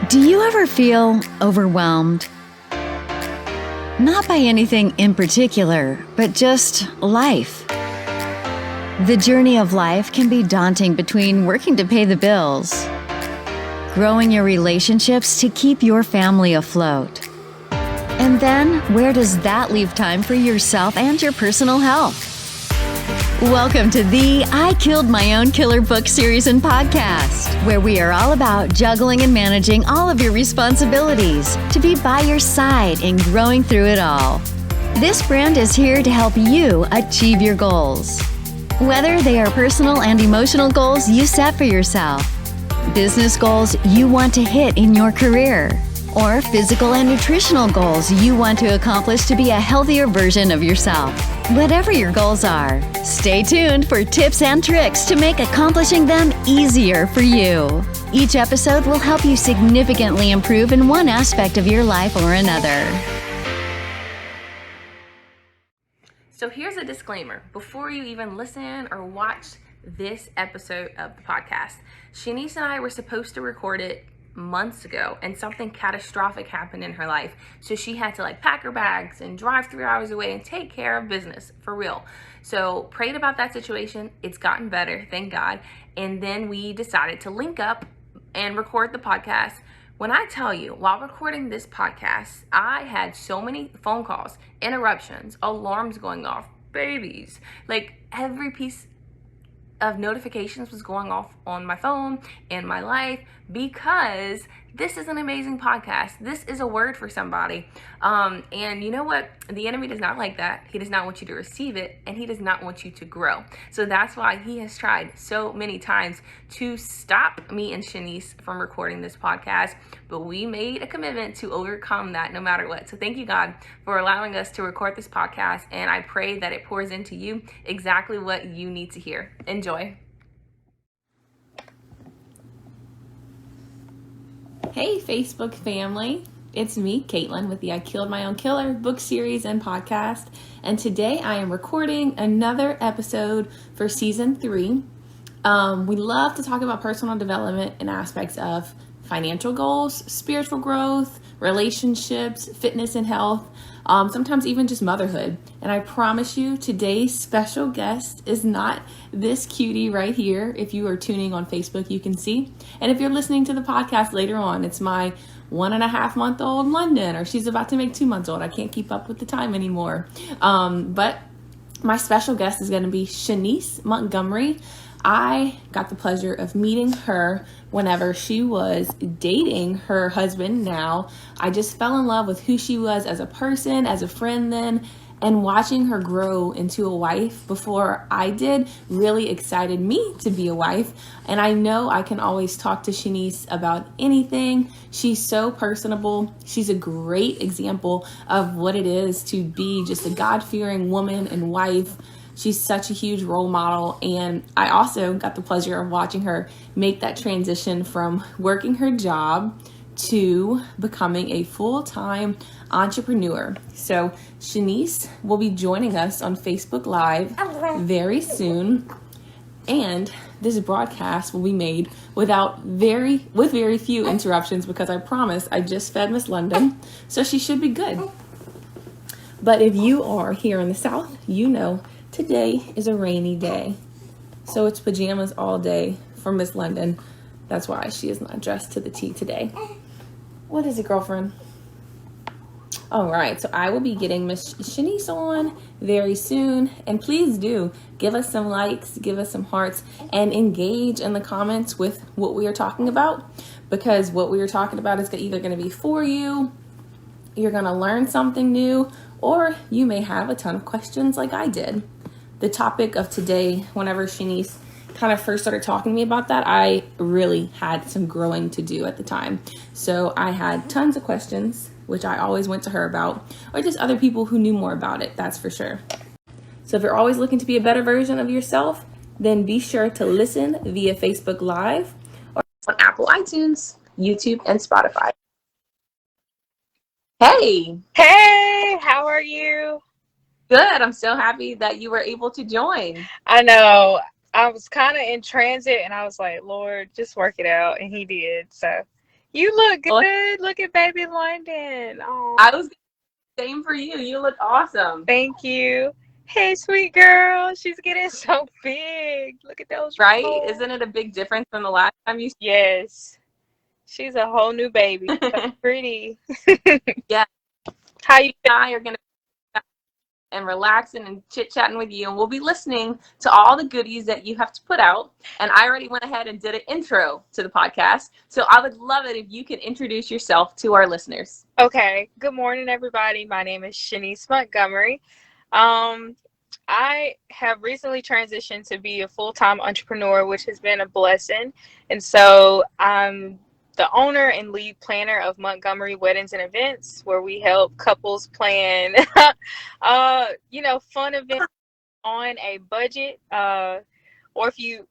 Do you ever feel overwhelmed? Not by anything in particular, but just life. The journey of life can be daunting between working to pay the bills, growing your relationships to keep your family afloat. And then, where does that leave time for yourself and your personal health? Welcome to the I Killed My Own Killer book series and podcast, where we are all about juggling and managing all of your responsibilities to be by your side in growing through it all. This brand is here to help you achieve your goals. Whether they are personal and emotional goals you set for yourself, business goals you want to hit in your career, or physical and nutritional goals you want to accomplish to be a healthier version of yourself. Whatever your goals are, stay tuned for tips and tricks to make accomplishing them easier for you. Each episode will help you significantly improve in one aspect of your life or another. So here's a disclaimer. Before you even listen or watch this episode of the podcast, Shonice and I were supposed to record it months ago, and something catastrophic happened in her life, so she had to pack her bags and drive 3 hours away and take care of business for real. So prayed about that situation. It's gotten better, thank God. And then we decided to link up and record the podcast. When I tell you, while recording this podcast, I had so many phone calls, interruptions, alarms going off, babies, every piece of notifications was going off on my phone and my life, because this is an amazing podcast. This is a word for somebody. And you know what? The enemy does not like that. He does not want you to receive it, and he does not want you to grow. So that's why he has tried so many times to stop me and Shonice from recording this podcast. But we made a commitment to overcome that no matter what. So thank you, God, for allowing us to record this podcast. And I pray that it pours into you exactly what you need to hear. Enjoy. Hey, Facebook family. It's me, Caitlin, with the I Killed My Own Killer book series and podcast. And today I am recording another episode for season 3. We love to talk about personal development and aspects of financial goals, spiritual growth, relationships, fitness and health, sometimes even just motherhood. And I promise you, today's special guest is not this cutie right here. If you are tuning on Facebook, you can see. And if you're listening to the podcast later on, it's my 1.5-month-old London, or she's about to make 2 months old. I can't keep up with the time anymore. But my special guest is going to be Shonice Montgomery. I got the pleasure of meeting her whenever she was dating her husband now. I just fell in love with who she was as a person, as a friend then, and watching her grow into a wife before I did really excited me to be a wife. And I know I can always talk to Shonice about anything. She's so personable. She's a great example of what it is to be just a God-fearing woman and wife. She's such a huge role model, and I also got the pleasure of watching her make that transition from working her job to becoming a full-time entrepreneur. So Shonice will be joining us on Facebook Live very soon, and this broadcast will be made with very few interruptions, because I promise I just fed Miss London, so she should be good. But if you are here in the South, you know today is a rainy day, so it's pajamas all day for Miss London. That's why she is not dressed to the T today. What is it, girlfriend? All right, so I will be getting Miss Shonice on very soon. And please do give us some likes, give us some hearts, and engage in the comments with what we are talking about, because what we are talking about is either going to be for you, you're going to learn something new, or you may have a ton of questions like I did. The topic of today, whenever Shonice kind of first started talking to me about that, I really had some growing to do at the time. So I had tons of questions, which I always went to her about, or just other people who knew more about it, that's for sure. So if you're always looking to be a better version of yourself, then be sure to listen via Facebook Live or on Apple iTunes, YouTube, and Spotify. Hey! Hey, how are you? Good. I'm so happy that you were able to join. I know. I was kind of in transit and I was like, Lord, just work it out. And he did. So You look Well, good. Look at baby London. Oh, I was same for you. You look awesome. thank you. Hey, sweet girl. She's getting so big. Look at those Right? rolls. Isn't it a big difference from the last time you Yes. She's a whole new baby. So pretty. Yeah, How you and I are going to and relaxing and chit-chatting with you, and we'll be listening to all the goodies that you have to put out. And I already went ahead and did an intro to the podcast, so I would love it if you can introduce yourself to our listeners. Okay. Good morning, everybody. My name is Shonice Montgomery. I have recently transitioned to be a full-time entrepreneur, which has been a blessing. And so I'm the owner and lead planner of Montgomery Weddings and Events, where we help couples plan, fun events on a budget. Or if you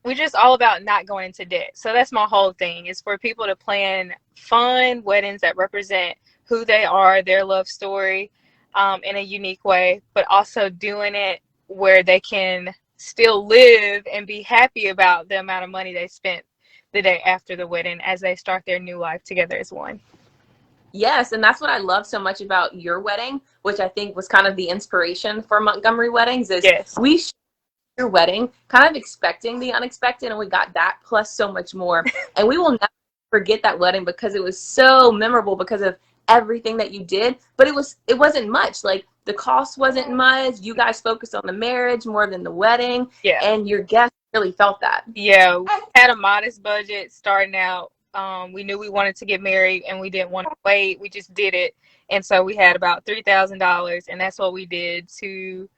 we're just all about not going into debt. So that's my whole thing, is for people to plan fun weddings that represent who they are, their love story, in a unique way, but also doing it where they can still live and be happy about the amount of money they spent the day after the wedding as they start their new life together as one. Yes, and that's what I love so much about your wedding, which I think was kind of the inspiration for Montgomery Weddings, is Yes. we your wedding kind of expecting the unexpected, and we got that plus so much more. And we will never forget that wedding because it was so memorable because of everything that you did. But it wasn't much. Like, the cost wasn't much. You guys focused on the marriage more than the wedding. Yeah. And your guests really felt that. Yeah. We had a modest budget starting out. We knew we wanted to get married and we didn't want to wait. We just did it. And so we had about $3,000, and that's what we did to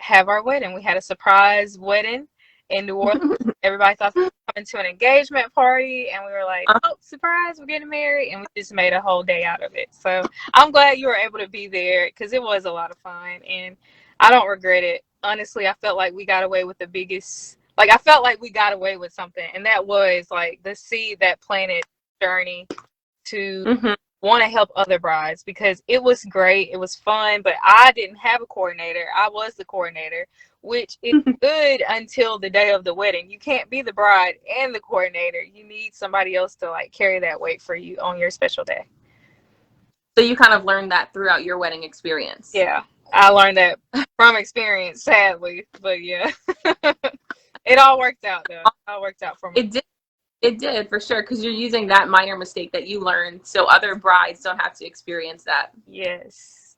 have our wedding. We had a surprise wedding in New Orleans. Everybody thought we were coming to an engagement party, and we were like, oh, surprise, we're getting married. And we just made a whole day out of it. So I'm glad you were able to be there, because it was a lot of fun, and I don't regret it. Honestly, I felt like we got away with I felt like we got away with something, and that was like the seed that planted journey to want to help other brides, because it was great. It was fun, but I didn't have a coordinator. I was the coordinator, which is good until the day of the wedding. You can't be the bride and the coordinator. You need somebody else to like carry that weight for you on your special day. So you kind of learned that throughout your wedding experience. Yeah, I learned that from experience, sadly, but yeah. It all worked out though. It all worked out for me. It did, for sure, because you're using that minor mistake that you learned so other brides don't have to experience that. Yes.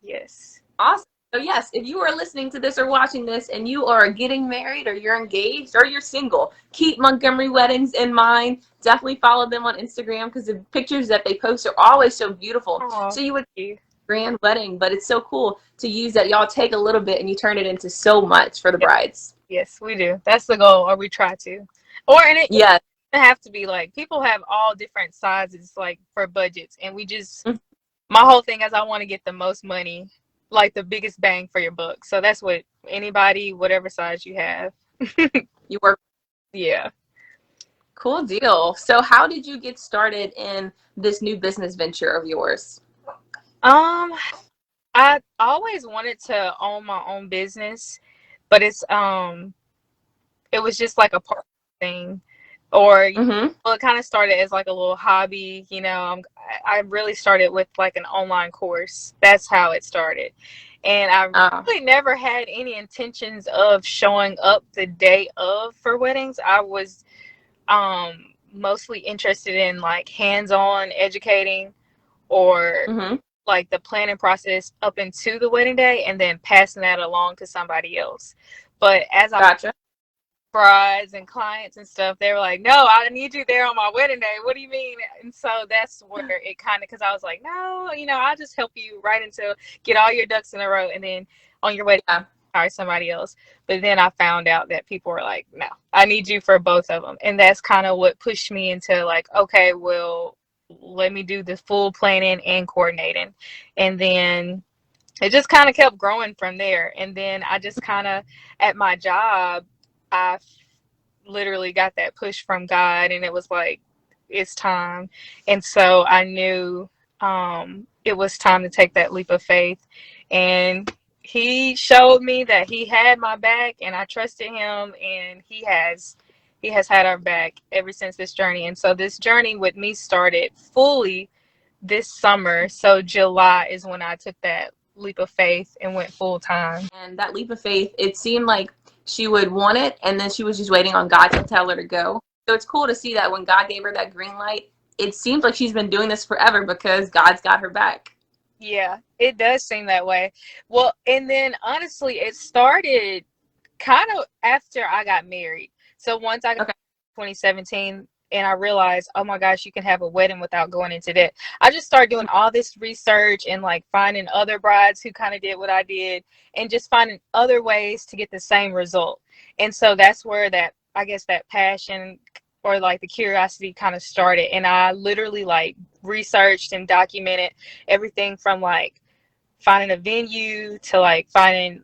Awesome. So yes, if you are listening to this or watching this and you are getting married or you're engaged or you're single, keep Montgomery Weddings in mind. Definitely follow them on Instagram, because the pictures that they post are always so beautiful. Aww, so you would grand wedding, but it's so cool to use that y'all take a little bit and you turn it into so much for the brides. Yes, we do. That's the goal, or we try to. Yes. Have to be like, people have all different sizes, like, for budgets, and we just my whole thing is I want to get the most money, like the biggest bang for your buck. So that's what anybody, whatever size you have, you work. Yeah. Cool deal. So how did you get started in this new business venture of yours? I always wanted to own my own business, but it was just like a part thing. Or well, it kind of started as like a little hobby. I really started with like an online course. That's how it started. And I really never had any intentions of showing up the day of for weddings. I was mostly interested in like hands-on educating, or like the planning process up into the wedding day, and then passing that along to somebody else. But as I brides and clients and stuff, they were like, no, I need you there on my wedding day. What do you mean? And so that's where it kind of, because I was like, no, I'll just help you right until get all your ducks in a row, and then on your wedding hire somebody else. But then I found out that people were like, no, I need you for both of them. And that's kind of what pushed me into like, okay, well, let me do the full planning and coordinating. And then it just kind of kept growing from there. And then I just kind of, at my job, I literally got that push from God, and it was like, it's time. And so I knew it was time to take that leap of faith. And he showed me that he had my back, and I trusted him, and he has He has had our back ever since this journey. And so this journey with me started fully this summer. So July is when I took that leap of faith and went full time. And that leap of faith, it seemed like she would want it, and then she was just waiting on God to tell her to go. So it's cool to see that when God gave her that green light, it seems like she's been doing this forever because God's got her back. Yeah, it does seem that way. Well, and then honestly, it started kind of after I got married. So once I got 2017 and I realized, oh my gosh, you can have a wedding without going into debt. I just started doing all this research and like finding other brides who kind of did what I did and just finding other ways to get the same result. And so that's where that, I guess, that passion or like the curiosity kind of started. And I literally like researched and documented everything from like finding a venue to like finding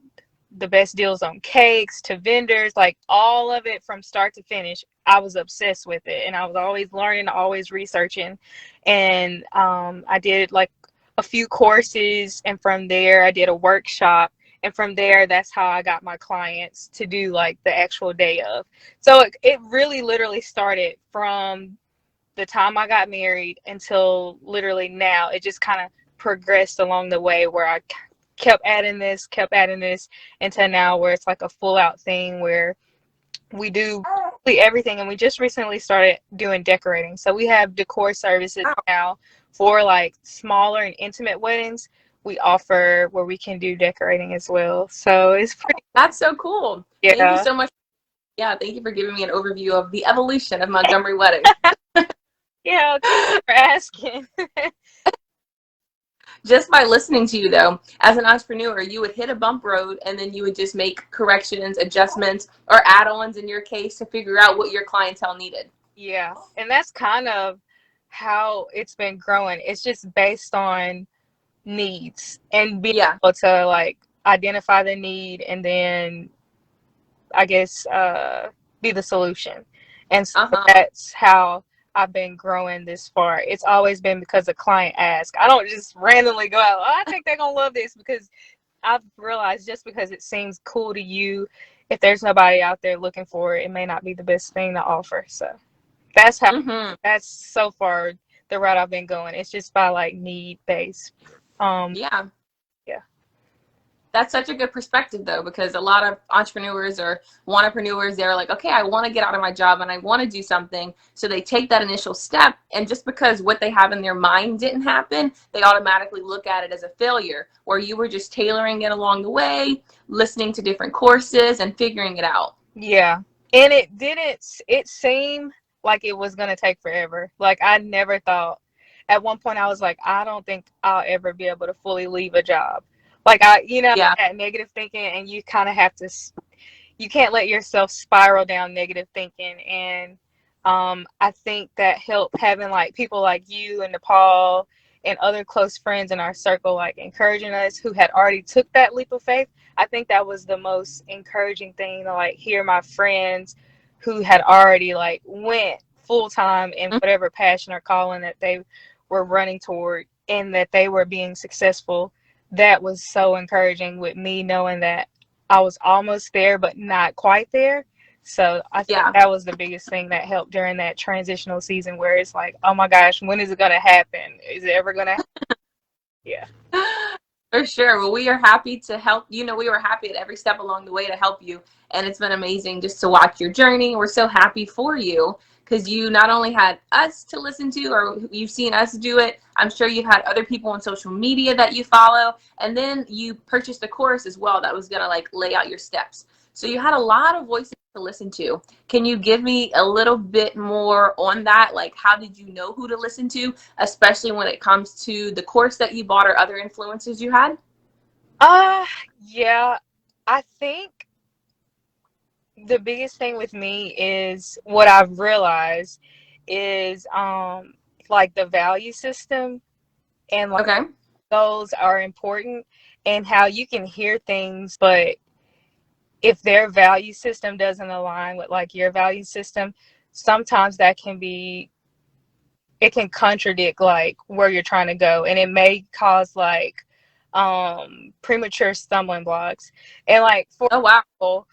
the best deals on cakes to vendors, like all of it from start to finish. I was obsessed with it, and I was always learning, always researching. And I did like a few courses, and from there I did a workshop, and from there that's how I got my clients to do like the actual day of. So it really literally started from the time I got married until literally now. It just kind of progressed along the way where I kept adding this until now where it's like a full out thing where we do everything. And we just recently started doing decorating. So we have decor services now for like smaller and intimate weddings. We offer where we can do decorating as well. So it's pretty. That's so cool. Yeah. Thank you so much. Yeah, thank you for giving me an overview of the evolution of Montgomery Wedding. Yeah, thank you for asking. Just by listening to you, though, as an entrepreneur, you would hit a bump road and then you would just make corrections, adjustments, or add-ons in your case to figure out what your clientele needed. Yeah, and that's kind of how it's been growing. It's just based on needs and being able to like identify the need and then I guess be the solution. And so that's how I've been growing this far. It's always been because a client asks. I don't just randomly go out, oh, I think they're gonna love this, because I've realized just because it seems cool to you, if there's nobody out there looking for it, it may not be the best thing to offer. So that's how that's so far the route I've been going. It's just by like need based. Yeah. That's such a good perspective, though, because a lot of entrepreneurs or wantrepreneurs, they're like, okay, I want to get out of my job and I want to do something. So they take that initial step. And just because what they have in their mind didn't happen, they automatically look at it as a failure, where you were just tailoring it along the way, listening to different courses and figuring it out. Yeah. And it seemed like it was going to take forever. Like I never thought, at one point I was like, I don't think I'll ever be able to fully leave a job. Like that negative thinking, and you kind of have to, you can't let yourself spiral down negative thinking. And I think that helped having like people like you and Nepal and other close friends in our circle, like encouraging us who had already took that leap of faith. I think that was the most encouraging thing, to like hear my friends who had already like went full time in whatever passion or calling that they were running toward, and that they were being successful. That was so encouraging, with me knowing that I was almost there, but not quite there. So I think that was the biggest thing that helped during that transitional season, where it's like, oh my gosh, when is it going to happen? Is it ever going to happen? Yeah. For sure. Well, we are happy to help. We were happy at every step along the way to help you. And it's been amazing just to watch your journey. We're so happy for you, because you not only had us to listen to, or you've seen us do it, I'm sure you've had other people on social media that you follow, and then you purchased a course as well that was going to like lay out your steps. So you had a lot of voices to listen to. Can you give me a little bit more on that? Like, how did you know who to listen to, especially when it comes to the course that you bought or other influences you had? Yeah, I think the biggest thing with me is what I've realized is like the value system, and like those are important, and how you can hear things, but if their value system doesn't align with like your value system, sometimes it can contradict like where you're trying to go, and it may cause like premature stumbling blocks. And like for example,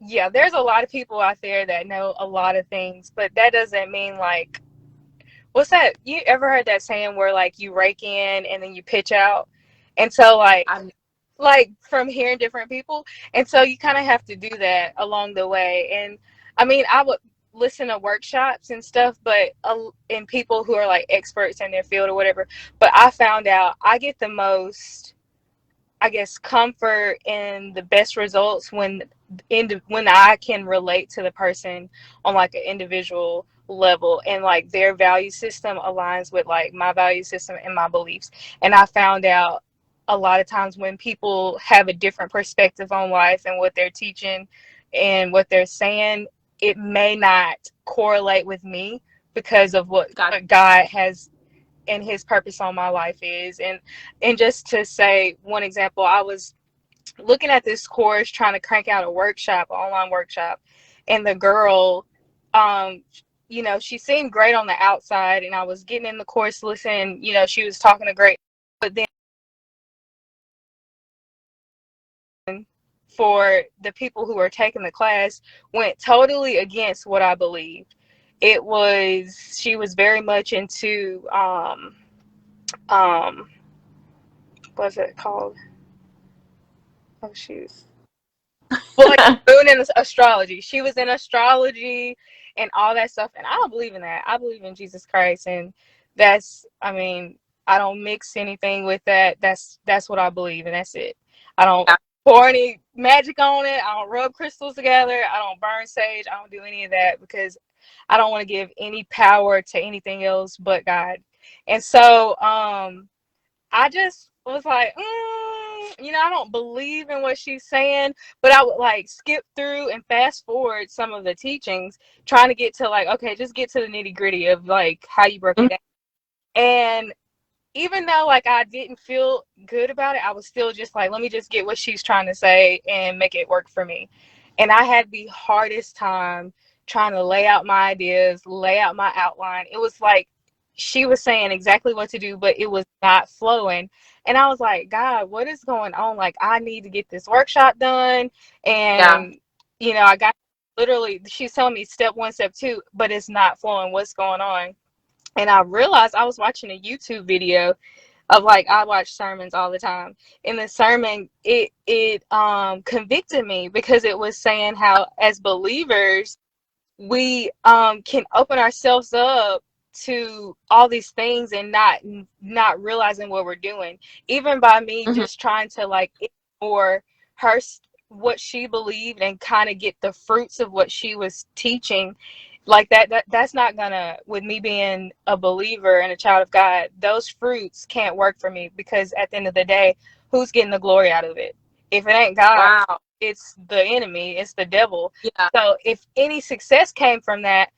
yeah, there's a lot of people out there that know a lot of things, but that doesn't mean like, what's that? You ever heard that saying where like you rake in and then you pitch out? And so like from hearing different people, and so you kind of have to do that along the way. And I mean, I would listen to workshops and stuff, but in people who are like experts in their field or whatever. But I found out I get the most, I guess, comfort and the best results when I can relate to the person on like an individual level, and like their value system aligns with like my value system and my beliefs. And I found out a lot of times when people have a different perspective on life and what they're teaching and what they're saying, it may not correlate with me because of what God has and his purpose on my life is. And just to say one example, I was looking at this course trying to crank out a workshop, an online workshop, and the girl, you know, she seemed great on the outside, and I was getting in the course listening, you know, she was talking to great, but then for the people who were taking the class went totally against what I believed. It was, she was very much into um what's it called? Oh shoot. Well, like moon and astrology. She was in astrology and all that stuff, and I don't believe in that. I believe in Jesus Christ, and that's, I mean, I don't mix anything with that. That's what I believe, and that's it. I don't pour any magic on it. I don't rub crystals together. I don't burn sage. I don't do any of that because I don't want to give any power to anything else but God. And so, I just was like, you know, I don't believe in what she's saying, but I would like skip through and fast forward some of the teachings, trying to get to like, okay, just get to the nitty gritty of like how you broke it down. And even though like I didn't feel good about it, I was still just like, let me just get what she's trying to say and make it work for me. And I had the hardest time trying to lay out my ideas, lay out my outline. It was like she was saying exactly what to do, but it was not flowing. And I was like, God, what is going on? Like, I need to get this workshop done. And, you know, I got literally, she's telling me step one, step two, but it's not flowing. What's going on? And I realized I was watching a YouTube video of like, I watch sermons all the time. In the sermon, it convicted me because it was saying how as believers we can open ourselves up to all these things and not realizing what we're doing, even by me just trying to like ignore her, what she believed, and kind of get the fruits of what she was teaching. Like that's not gonna, with me being a believer and a child of God, those fruits can't work for me, because at the end of the day, who's getting the glory out of it? If it ain't God, it's the enemy, it's the devil. So if any success came from that,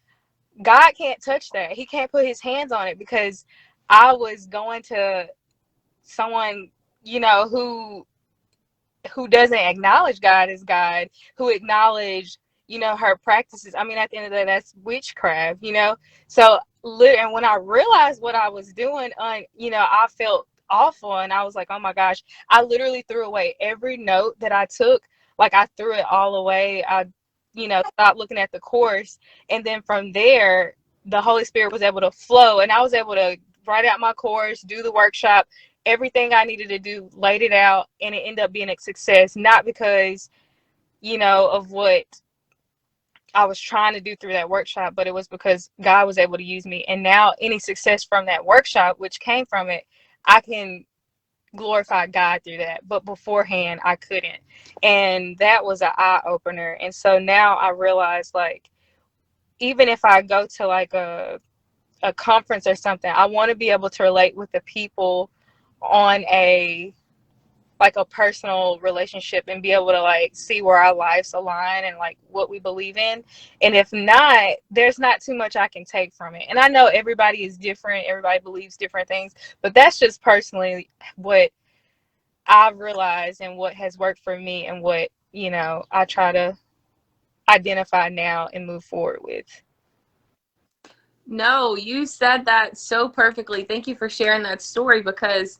God can't touch that. He can't put his hands on it, because I was going to someone, you know, who doesn't acknowledge God as God, who acknowledge, you know, her practices. I mean, at the end of the day, that's witchcraft, you know? So, and when I realized what I was doing, you know, I felt awful, and I was like, oh my gosh, I literally threw away every note that I took. Like, I threw it all away. I, you know, stopped looking at the course. And then from there, the Holy Spirit was able to flow, and I was able to write out my course, do the workshop, everything I needed to do, laid it out, and it ended up being a success. Not because, you know, of what I was trying to do through that workshop, but it was because God was able to use me. And now any success from that workshop, which came from it, I can glorify God through that. But beforehand, I couldn't. And that was an eye opener. And so now I realize, like, even if I go to like a conference or something, I want to be able to relate with the people on a like a personal relationship, and be able to like see where our lives align and like what we believe in. And if not, there's not too much I can take from it. And I know everybody is different, everybody believes different things, but that's just personally what I've realized and what has worked for me, and what, you know, I try to identify now and move forward with. No, you said that so perfectly. Thank you for sharing that story, because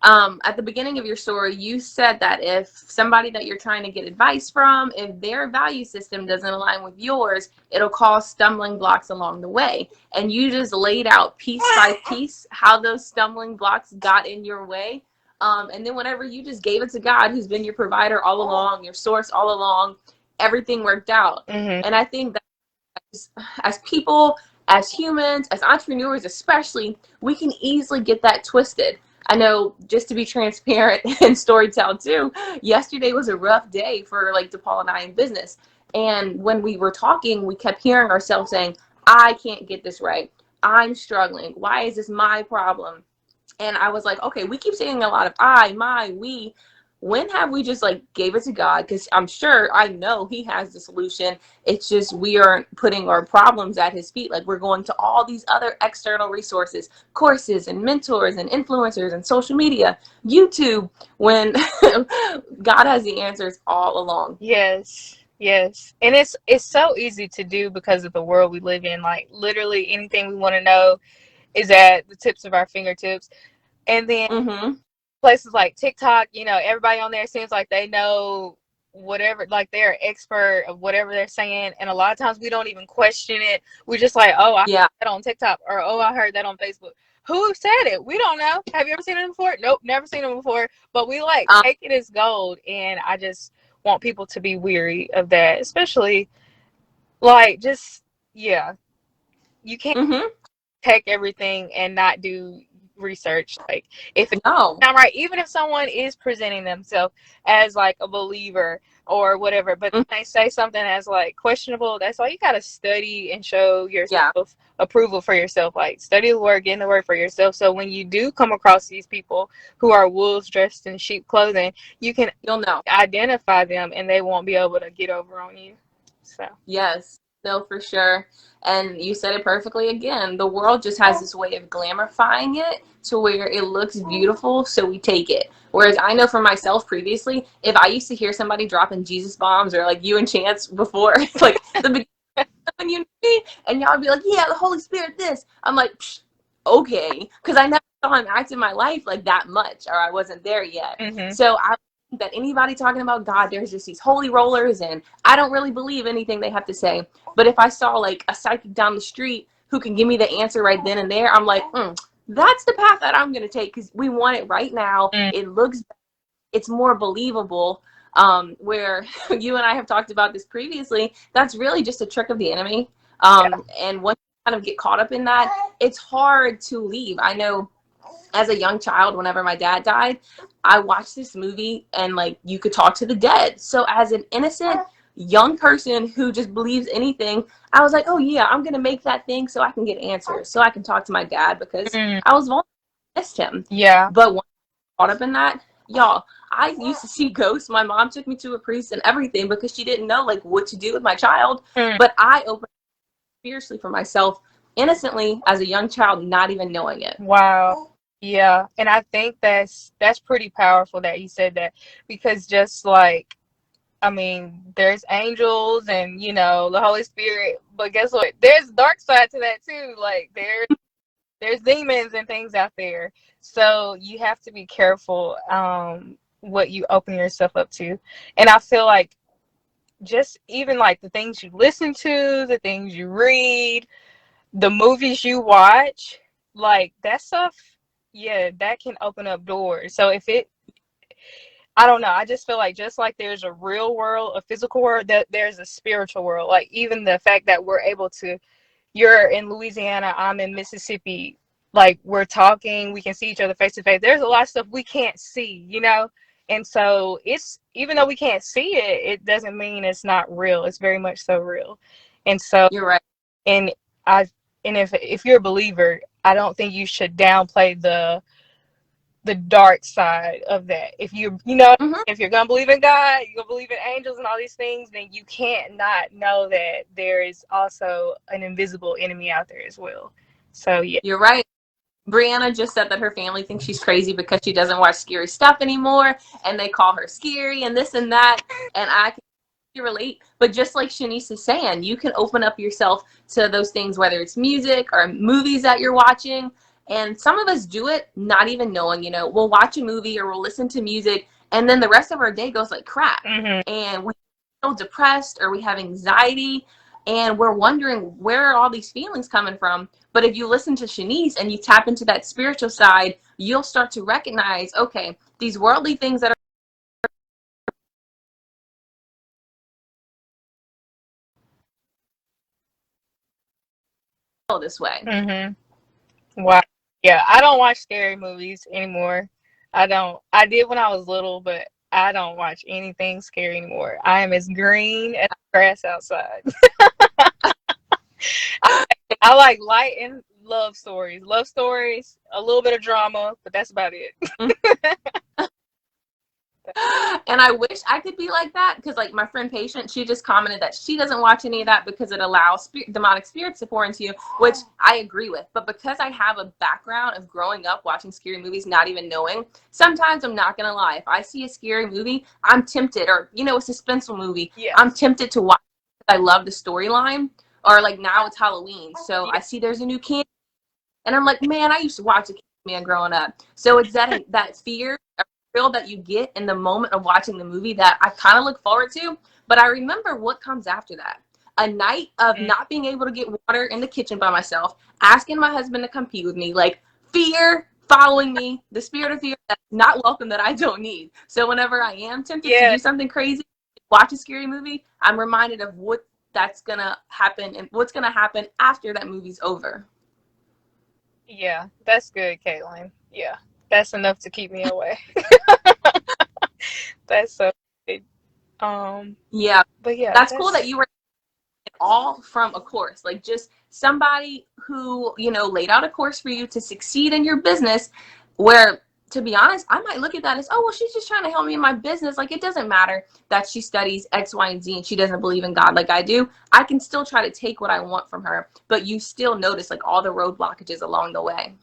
At the beginning of your story, you said that if somebody that you're trying to get advice from, if their value system doesn't align with yours, it'll cause stumbling blocks along the way. And you just laid out piece by piece how those stumbling blocks got in your way. And then whenever you just gave it to God, who's been your provider all along, your source all along, everything worked out. And I think that as people, as humans, as entrepreneurs especially, we can easily get that twisted. I know, just to be transparent and storytell too, yesterday was a rough day for like DePaul and I in business. And when we were talking, we kept hearing ourselves saying, I can't get this right. I'm struggling. Why is this my problem? And I was like, okay, we keep saying a lot of I, my, we. When have we just like gave it to God? Because I'm sure, I know he has the solution. It's just we aren't putting our problems at his feet. Like, we're going to all these other external resources, courses and mentors and influencers and social media, YouTube, when God has the answers all along. Yes. Yes. And it's so easy to do because of the world we live in. Like, literally anything we want to know is at the tips of our fingertips. And then places like TikTok, everybody on there seems like they know whatever, like they're an expert of whatever they're saying. And a lot of times we don't even question it. We're just like, oh, I heard that on TikTok, or oh, I heard that on Facebook. Who said it? We don't know. Have you ever seen it before? Nope, never seen it before. But we take it as gold. And I just want people to be weary of that, especially you can't take everything and not do research. Like, if it's not right, even if someone is presenting themselves as like a believer or whatever, but they say something as like questionable, that's why you got to study and show yourself approval for yourself. Like, study the word, get in the word for yourself, so when you do come across these people who are wolves dressed in sheep clothing, you'll know, identify them, and they won't be able to get over on you. So yes. No, for sure. And you said it perfectly again. The world just has this way of glamorifying it to where it looks beautiful, so we take it. Whereas I know for myself previously, if I used to hear somebody dropping Jesus bombs, or like you and Chance before, like the beginning when you me, and y'all would be like, yeah, the Holy Spirit this. I'm like, okay. Because I never saw him act in my life like that much, or I wasn't there yet. So I think that anybody talking about God, there's just these holy rollers, and I don't really believe anything they have to say. But if I saw like a psychic down the street who can give me the answer right then and there, I'm like, that's the path that I'm going to take, because we want it right now. It looks, it's more believable. Where you and I have talked about this previously, that's really just a trick of the enemy. And once you kind of get caught up in that, it's hard to leave. I know as a young child, whenever my dad died, I watched this movie, and like, you could talk to the dead. So as an innocent young person who just believes anything, I was like, oh yeah, I'm gonna make that thing so I can get answers, so I can talk to my dad, because I was vulnerable, I missed him. But once I got caught up in that, y'all, I used to see ghosts. My mom took me to a priest and everything because she didn't know like what to do with my child. But I opened spiritually for myself innocently as a young child, not even knowing it. Wow. Yeah. And I think that's pretty powerful that you said that, because just like, I mean, there's angels and, the Holy Spirit, but guess what? There's dark side to that too. Like, there's demons and things out there. So you have to be careful what you open yourself up to. And I feel like just even like the things you listen to, the things you read, the movies you watch, like that stuff, that can open up doors. So I don't know, I just feel like just like there's a real world, a physical world, that there's a spiritual world. Like, even the fact that we're able to, you're in Louisiana, I'm in Mississippi, like, we're talking, we can see each other face to face. There's a lot of stuff we can't see, and so it's, even though we can't see it, it doesn't mean it's not real. It's very much so real. And so you're right. And if you're a believer, I don't think you should downplay the dark side of that. If if you're gonna believe in God, you're gonna believe in angels and all these things, then you can't not know that there is also an invisible enemy out there as well. So yeah, you're right. Brianna just said that her family thinks she's crazy because she doesn't watch scary stuff anymore, and they call her scary and this and that, and I can relate. But just like Shonice is saying, you can open up yourself to those things, whether it's music or movies that you're watching, And some of us do it not even knowing, we'll watch a movie or we'll listen to music, and then the rest of our day goes like crap. And we feel depressed or we have anxiety, and we're wondering where are all these feelings coming from. But if you listen to Shonice and you tap into that spiritual side, you'll start to recognize, okay, these worldly things that are this way. Wow. Yeah, I don't watch scary movies anymore. I don't. I did when I was little, but I don't watch anything scary anymore. I am as green as grass outside. I like light and love stories. Love stories, a little bit of drama, but that's about it. And I wish I could be like that, because like my friend Patient, she just commented that she doesn't watch any of that because it allows demonic spirits to pour into you, which I agree with. But because I have a background of growing up watching scary movies, not even knowing, sometimes I'm not gonna lie, if I see a scary movie, I'm tempted, or a suspenseful movie, I'm tempted to watch it because I love the storyline. Or like now it's Halloween, so I see there's a new Candy, and I'm like, man, I used to watch a Candyman growing up. So it's that fear thrill that you get in the moment of watching the movie that I kind of look forward to. But I remember what comes after that. A night of not being able to get water in the kitchen by myself, asking my husband to come pee with me, like fear following me, the spirit of fear that's not welcome, that I don't need. So whenever I am tempted to do something crazy, watch a scary movie, I'm reminded of what that's gonna happen and what's gonna happen after that movie's over. Yeah, that's good, Caitlin. Yeah, that's enough to keep me away. That's so good. Yeah, but yeah, that's cool that you were all from a course, like just somebody who laid out a course for you to succeed in your business, where, to be honest, I might look at that as, oh well, she's just trying to help me in my business. Like, it doesn't matter that she studies X, Y, and Z and she doesn't believe in God like I do. I can still try to take what I want from her, but you still notice like all the road blockages along the way.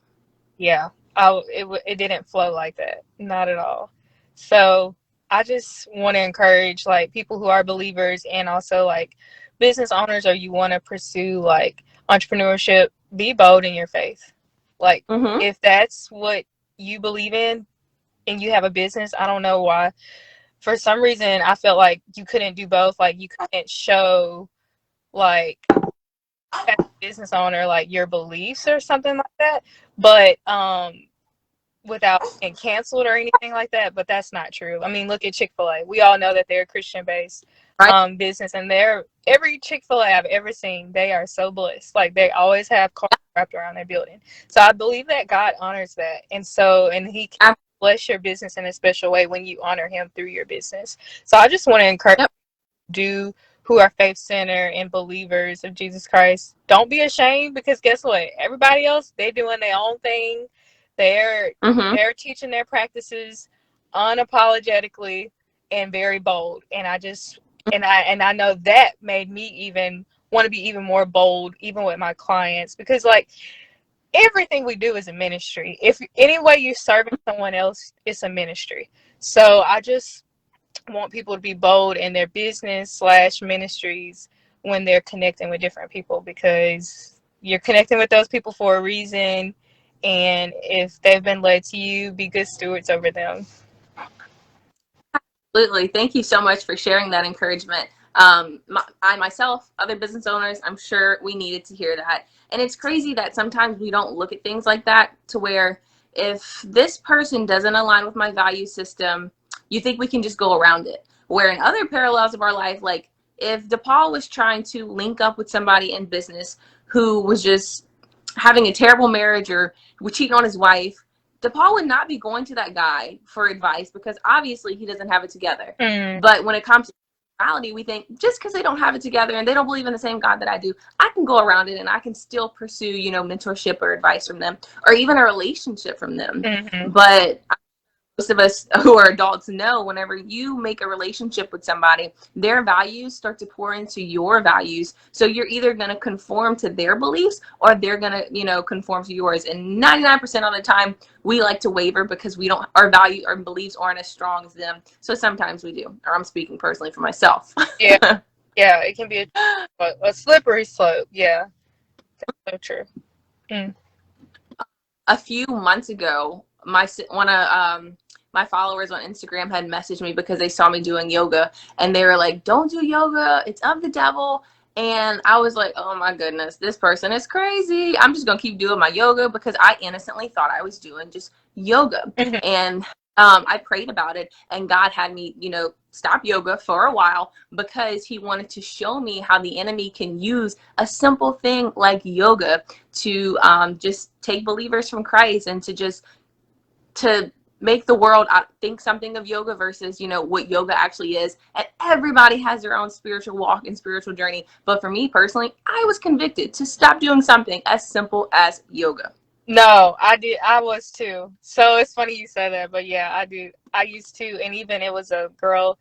Yeah, it didn't flow like that, not at all. So I just want to encourage like people who are believers, and also like business owners, or you want to pursue like entrepreneurship, be bold in your faith. Like, if that's what you believe in and you have a business, I don't know why. For some reason, I felt like you couldn't do both. Like, you couldn't show like as a business owner like your beliefs or something like that, but without being canceled or anything like that. But that's not true. I mean, look at Chick-fil-A. We all know that they're a Christian-based business, and every Chick-fil-A I've ever seen, they are so blessed. Like, they always have cars wrapped around their building. So I believe that God honors that, and He can bless your business in a special way when you honor Him through your business. So I just want to encourage you who are faith-centered and believers of Jesus Christ. Don't be ashamed, because guess what? Everybody else, they're doing their own thing. They're teaching their practices unapologetically and very bold. And I know that made me even want to be even more bold, even with my clients, because like everything we do is a ministry. If any way you're serving someone else, it's a ministry. So I just want people to be bold in their business / ministries when they're connecting with different people, because you're connecting with those people for a reason, and if they've been led to you, be good stewards over them. Absolutely. Thank you so much for sharing that encouragement. I myself, other business owners, I'm sure we needed to hear that. And it's crazy that sometimes we don't look at things like that, to where if this person doesn't align with my value system, you think we can just go around it. Where in other parallels of our life, like if DePaul was trying to link up with somebody in business who was just having a terrible marriage or was cheating on his wife, DePaul would not be going to that guy for advice, because obviously he doesn't have it together. But when it comes to morality, we think just because they don't have it together and they don't believe in the same God that I do, I can go around it and I can still pursue, mentorship or advice from them, or even a relationship from them. But most of us who are adults know, whenever you make a relationship with somebody, their values start to pour into your values. So you're either going to conform to their beliefs, or they're going to, conform to yours. And 99% of the time, we like to waver because our beliefs aren't as strong as them. So sometimes we do, or I'm speaking personally for myself. Yeah, it can be a slippery slope. Yeah, that's so true. a few months ago, one of my followers on Instagram had messaged me because they saw me doing yoga, and they were like, "Don't do yoga, it's of the devil." And I was like, "Oh my goodness, this person is crazy. I'm just gonna keep doing my yoga," because I innocently thought I was doing just yoga. And I prayed about it, and God had me, stop yoga for a while because he wanted to show me how the enemy can use a simple thing like yoga to just take believers from Christ, and to make the world think something of yoga versus, what yoga actually is. And everybody has their own spiritual walk and spiritual journey. But for me personally, I was convicted to stop doing something as simple as yoga. No, I did. I was too. So it's funny you said that, but yeah, I do. I used to, and even it was a girl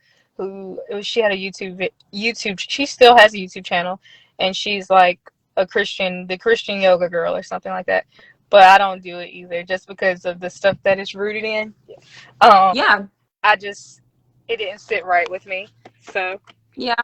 she had a YouTube. She still has a YouTube channel, and she's like the Christian yoga girl or something like that. But I don't do it either, just because of the stuff that it's rooted in. Yeah. It didn't sit right with me. So Yeah.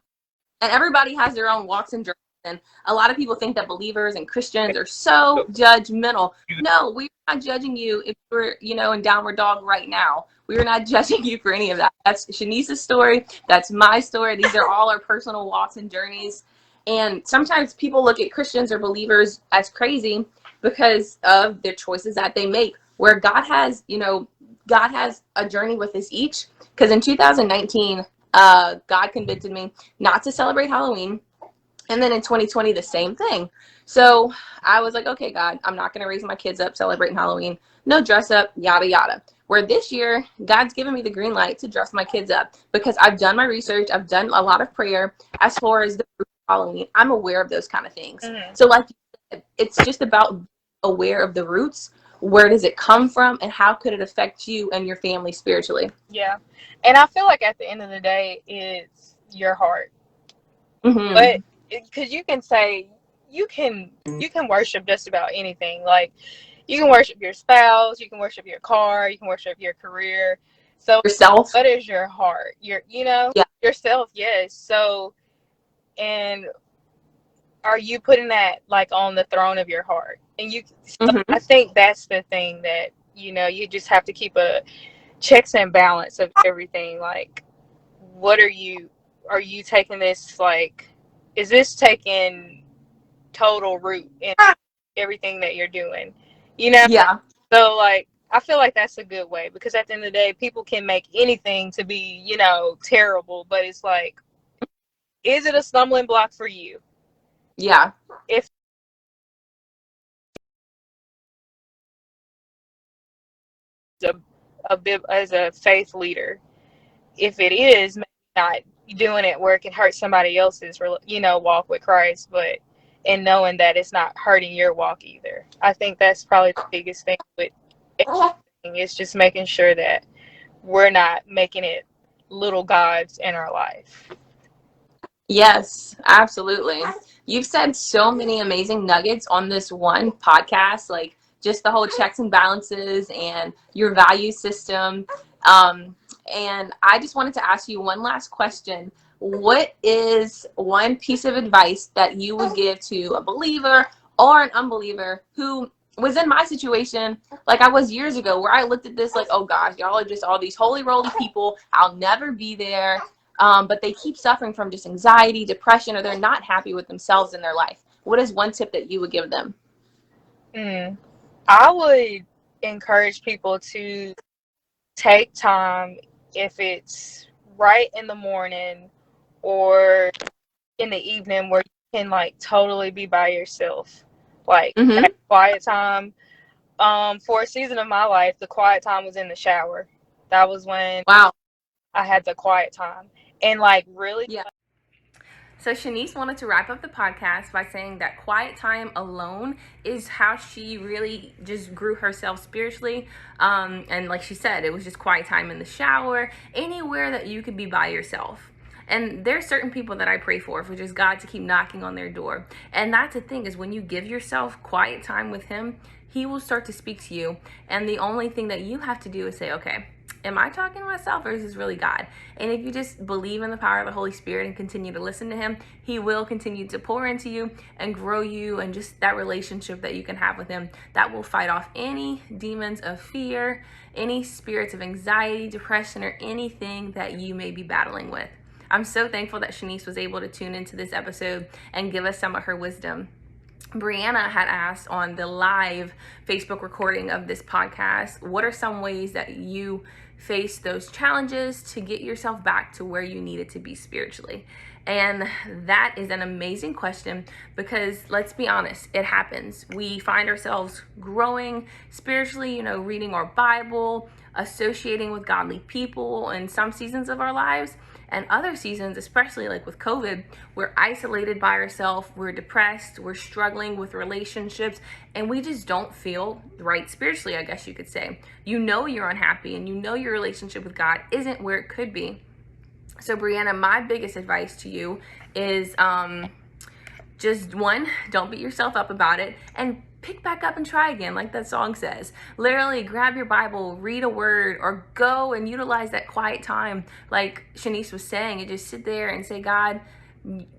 And everybody has their own walks and journeys. And a lot of people think that believers and Christians are so judgmental. No, we're not judging you if you're, in downward dog right now. We're not judging you for any of that. That's Shonice's story. That's my story. These are all our personal walks and journeys. And sometimes people look at Christians or believers as crazy because of their choices that they make, where God has a journey with us each. Because in 2019, God convicted me not to celebrate Halloween. And then in 2020, the same thing. So I was like, okay, God, I'm not going to raise my kids up celebrating Halloween. No dress up, yada, yada. Where this year, God's given me the green light to dress my kids up because I've done my research. I've done a lot of prayer as far as the Halloween. I'm aware of those kind of things. Mm-hmm. So like, it's just about aware of the roots. Where does it come from, and how could it affect you and your family spiritually? Yeah. And I feel like at the end of the day, it's your heart. Mm-hmm. But because you can say, you can worship just about anything. Like, you can worship your spouse, you can worship your car, you can worship your career. So yourself. What is your heart? Yourself, yes. So, and are you putting that like on the throne of your heart? And I think that's the thing that, you just have to keep a checks and balance of everything. Like, what are you taking this, like, is this taking total root in everything that you're doing? Yeah. So like, I feel like that's a good way, because at the end of the day, people can make anything to be, terrible, but it's like, is it a stumbling block for you? Yeah. If a bit as a faith leader, if it is, maybe not doing it where it can hurt somebody else's, walk with Christ, but and knowing that it's not hurting your walk either. I think that's probably the biggest thing with everything, is just making sure that we're not making it little gods in our life. Yes, absolutely. You've said so many amazing nuggets on this one podcast, like just the whole checks and balances and your value system. And I just wanted to ask you one last question. What is one piece of advice that you would give to a believer or an unbeliever who was in my situation like I was years ago, where I looked at this like, oh gosh, y'all are just all these holy roly people. I'll never be there. But they keep suffering from just anxiety, depression, or they're not happy with themselves in their life. What is one tip that you would give them? I would encourage people to take time, if it's right in the morning or in the evening, where you can like totally be by yourself, like that quiet time. For a season of my life, the quiet time was in the shower. That was when I had the quiet time. And like, really, yeah. So Shonice wanted to wrap up the podcast by saying that quiet time alone is how she really just grew herself spiritually. And like she said, it was just quiet time in the shower, anywhere that you could be by yourself. And there's certain people that I pray for just God to keep knocking on their door. And that's the thing, is when you give yourself quiet time with him, he will start to speak to you. And the only thing that you have to do is say, okay, am I talking to myself or is this really God? And if you just believe in the power of the Holy Spirit and continue to listen to him, he will continue to pour into you and grow you, and just that relationship that you can have with him that will fight off any demons of fear, any spirits of anxiety, depression, or anything that you may be battling with. I'm so thankful that Shonice was able to tune into this episode and give us some of her wisdom. Brianna had asked on the live Facebook recording of this podcast, what are some ways that you face those challenges to get yourself back to where you needed to be spiritually? And that is an amazing question, because let's be honest, it happens. We find ourselves growing spiritually, reading our Bible, associating with godly people in some seasons of our lives. And other seasons, especially like with COVID, we're isolated by ourselves, we're depressed, we're struggling with relationships, and we just don't feel right spiritually, I guess you could say. You're unhappy, and your relationship with God isn't where it could be. So Brianna, my biggest advice to you is just one, don't beat yourself up about it, and pick back up and try again, like that song says. Literally grab your Bible, read a word, or go and utilize that quiet time like Shonice was saying, and just sit there and say, God,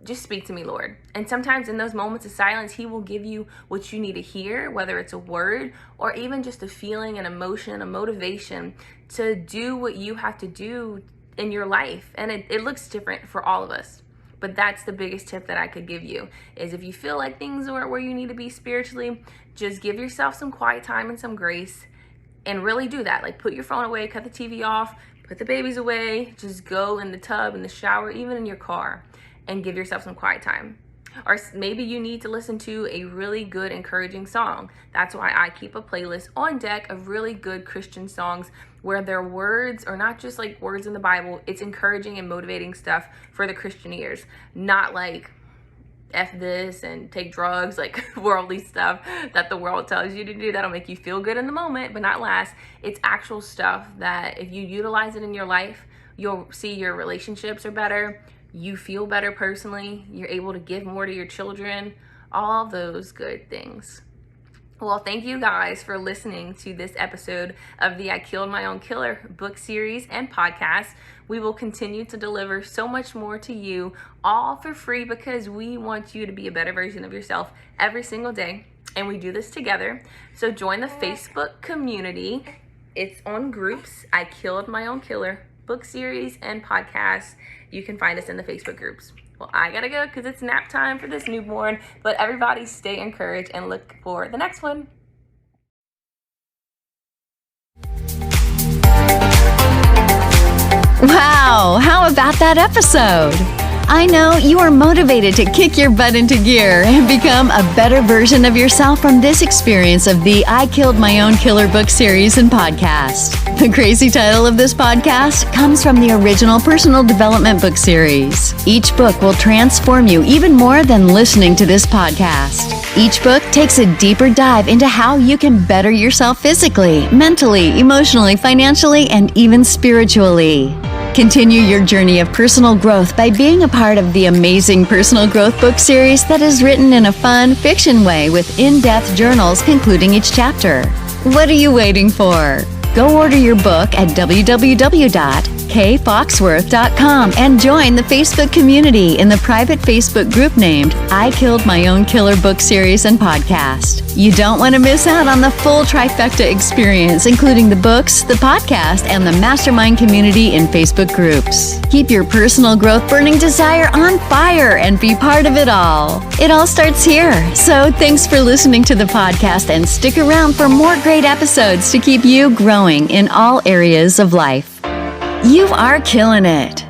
just speak to me, Lord. And sometimes in those moments of silence, he will give you what you need to hear, whether it's a word or even just a feeling, an emotion, a motivation to do what you have to do in your life. And it looks different for all of us. But that's the biggest tip that I could give you, is if you feel like things aren't where you need to be spiritually, just give yourself some quiet time and some grace, and really do that. Like, put your phone away, cut the TV off, put the babies away, just go in the tub, in the shower, even in your car, and give yourself some quiet time. Or maybe you need to listen to a really good, encouraging song. That's why I keep a playlist on deck of really good Christian songs where their words are not just like words in the Bible. It's encouraging and motivating stuff for the Christian ears, not like F this and take drugs, like worldly stuff that the world tells you to do. That'll make you feel good in the moment, but not last. It's actual stuff that if you utilize it in your life, you'll see your relationships are better. You feel better personally. You're able to give more to your children. All those good things. Well, thank you guys for listening to this episode of the I Killed My Own Killer book series and podcast. We will continue to deliver so much more to you, all for free, because we want you to be a better version of yourself every single day. And we do this together. So join the Facebook community. It's on groups, I Killed My Own Killer book series and podcast. You can find us in the Facebook groups. Well, I gotta go because it's nap time for this newborn, but everybody stay encouraged and look for the next one. Wow, how about that episode? I know you are motivated to kick your butt into gear and become a better version of yourself from this experience of the I Killed My Own Killer book series and podcast. The crazy title of this podcast comes from the original personal development book series. Each book will transform you even more than listening to this podcast. Each book takes a deeper dive into how you can better yourself physically, mentally, emotionally, financially, and even spiritually. Continue your journey of personal growth by being a part of the amazing personal growth book series that is written in a fun fiction way with in-depth journals concluding each chapter. What are you waiting for? Go order your book at www.kfoxworth.com and join the Facebook community in the private Facebook group named I Killed My Own Killer book series and podcast. You don't want to miss out on the full trifecta experience, including the books, the podcast, and the mastermind community in Facebook groups. Keep your personal growth burning desire on fire and be part of it all. It all starts here. So thanks for listening to the podcast, and stick around for more great episodes to keep you growing in all areas of life. You are killing it.